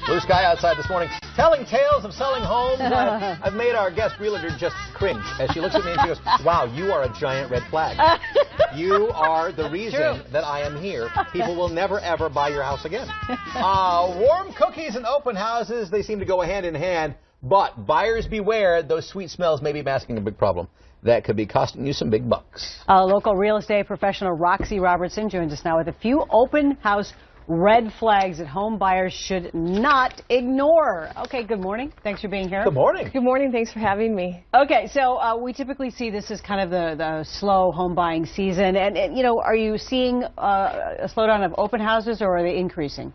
Blue sky outside this morning. Telling tales of selling homes. I've made our guest realtor just cringe as she looks at me and she goes, wow, you are a giant red flag. You are the reason that I am here. People will never, ever buy your house again. Warm cookies and open houses, they seem to go hand in hand. But buyers beware, those sweet smells may be masking a big problem that could be costing you some big bucks. Local real estate professional Roxie Robertson joins us now with a few open house red flags that home buyers should not ignore. Okay, good morning. Thanks for being here. Good morning. Good morning. Thanks for having me. Okay, so we typically see this as kind of the slow home buying season. And, you know, are you seeing a slowdown of open houses or are they increasing?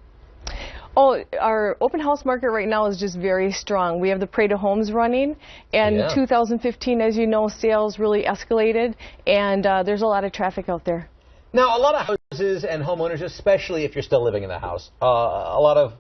Oh, our open house market right now is just very strong. We have the Parade of Homes running, and 2015, as you know, sales really escalated, and there's a lot of traffic out there. Now, a lot of houses and homeowners, especially if you're still living in the house, a lot of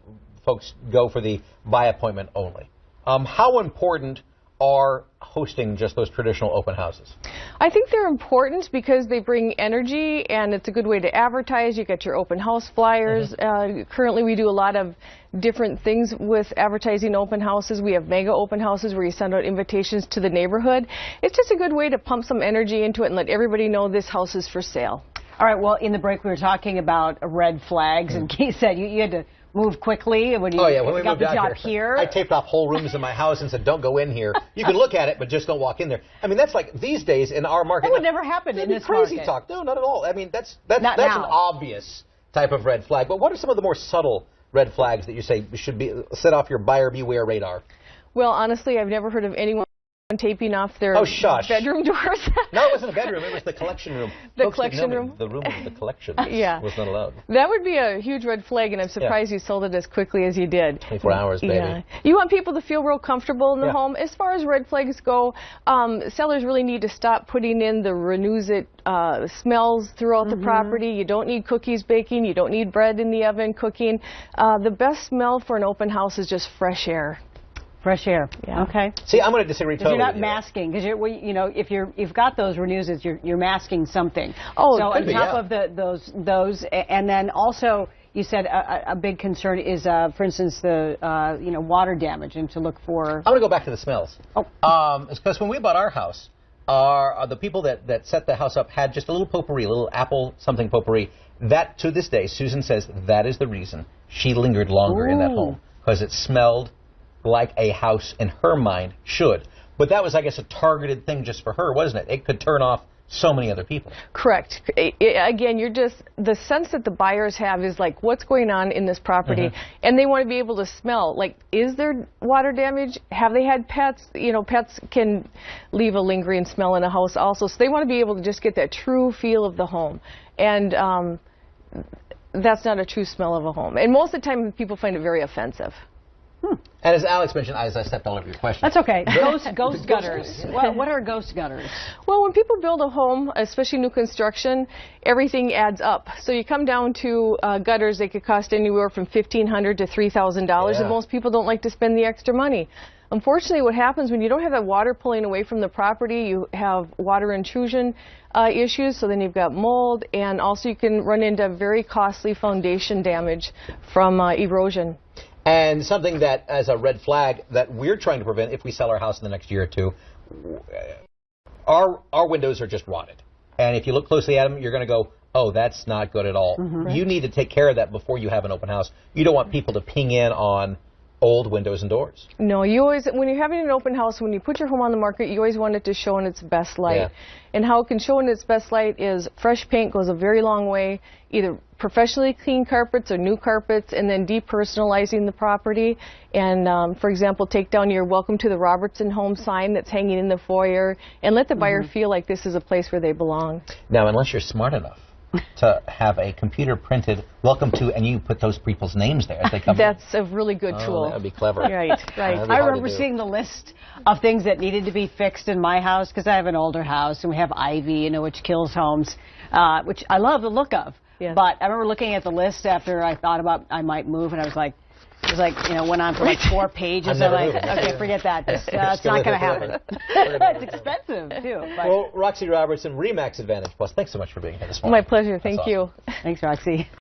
folks go for the by appointment only. How important are hosting just those traditional open houses? I think they're important because they bring energy and it's a good way to advertise. You get your open house flyers. Currently we do a lot of different things with advertising open houses. We have mega open houses where you send out invitations to the neighborhood. It's just a good way to pump some energy into it and let everybody know this house is for sale. All right, well, in the break we were talking about red flags and Keith said you had to move quickly when you when we got moved the out job here. I taped off whole rooms in my house and said, don't go in here. You can look at it, but just don't walk in there. I mean, that's like these days in our market. That would never happen in this crazy market. Talk. No, not at all. I mean, that's an obvious type of red flag. But what are some of the more subtle red flags that you say should be set off your buyer beware radar? Well, honestly, I've never heard of anyone taping off their bedroom doors. No, it wasn't a bedroom. It was the collection room. The Folks collection room? The room with the collection was not allowed. That would be a huge red flag, and I'm surprised you sold it as quickly as you did. 24 hours, baby. Yeah. You want people to feel real comfortable in the home. As far as red flags go, sellers really need to stop putting in the renews-it smells throughout the property. You don't need cookies baking. You don't need bread in the oven cooking. The best smell for an open house is just fresh air. Fresh air. Yeah. Okay. See, I'm going to disagree totally. You're not masking because you know if you've got those renews, you're masking something. Oh, so on top of those, and then also you said a big concern is, for instance, the water damage, and to look for. I'm going to go back to the smells. Because when we bought our house, the people that set the house up had just a little potpourri, a little apple something potpourri. That to this day, Susan says that is the reason she lingered longer in that home because it smelled like a house in her mind should. But that was, I guess, a targeted thing just for her, wasn't it? It could turn off so many other people. Correct. Again, the sense that the buyers have is like, what's going on in this property? And they want to be able to smell, like, is there water damage? Have they had pets? You know, pets can leave a lingering smell in a house also. So they want to be able to just get that true feel of the home. And that's not a true smell of a home. And most of the time, people find it very offensive. And as Alex mentioned, as I stepped all over your question. That's okay. Ghost gutters. What are ghost gutters? Well, when people build a home, especially new construction, everything adds up. So you come down to gutters, they could cost anywhere from $1,500 to $3,000, and most people don't like to spend the extra money. Unfortunately, what happens when you don't have that water pulling away from the property, you have water intrusion issues, so then you've got mold, and also you can run into very costly foundation damage from erosion. And something that, as a red flag, that we're trying to prevent if we sell our house in the next year or two, our windows are just rotted. And if you look closely at them, you're going to go, oh, that's not good at all. You need to take care of that before you have an open house. You don't want people to ping in on old windows and doors. No, you always, when you're having an open house, when you put your home on the market, you always want it to show in its best light. And how it can show in its best light is fresh paint goes a very long way, either professionally clean carpets or new carpets, and then depersonalizing the property. And for example, take down your welcome to the Robertson-Home sign that's hanging in the foyer and let the buyer feel like this is a place where they belong. Now, unless you're smart enough to have a computer printed welcome to, and you put those people's names there as they come in. That's a really good tool. That would be clever. Right. I remember seeing the list of things that needed to be fixed in my house because I have an older house and we have ivy, which kills homes, which I love the look of. But I remember looking at the list after I thought about I might move, and I was like, it was like, went on for like 4 pages. I'm like, okay, forget that. It's not going to happen. It's expensive, too. But. Well, Roxie Robertson, ReMax Advantage Plus, thanks so much for being here this morning. My pleasure. Thank you. Thanks, Roxie.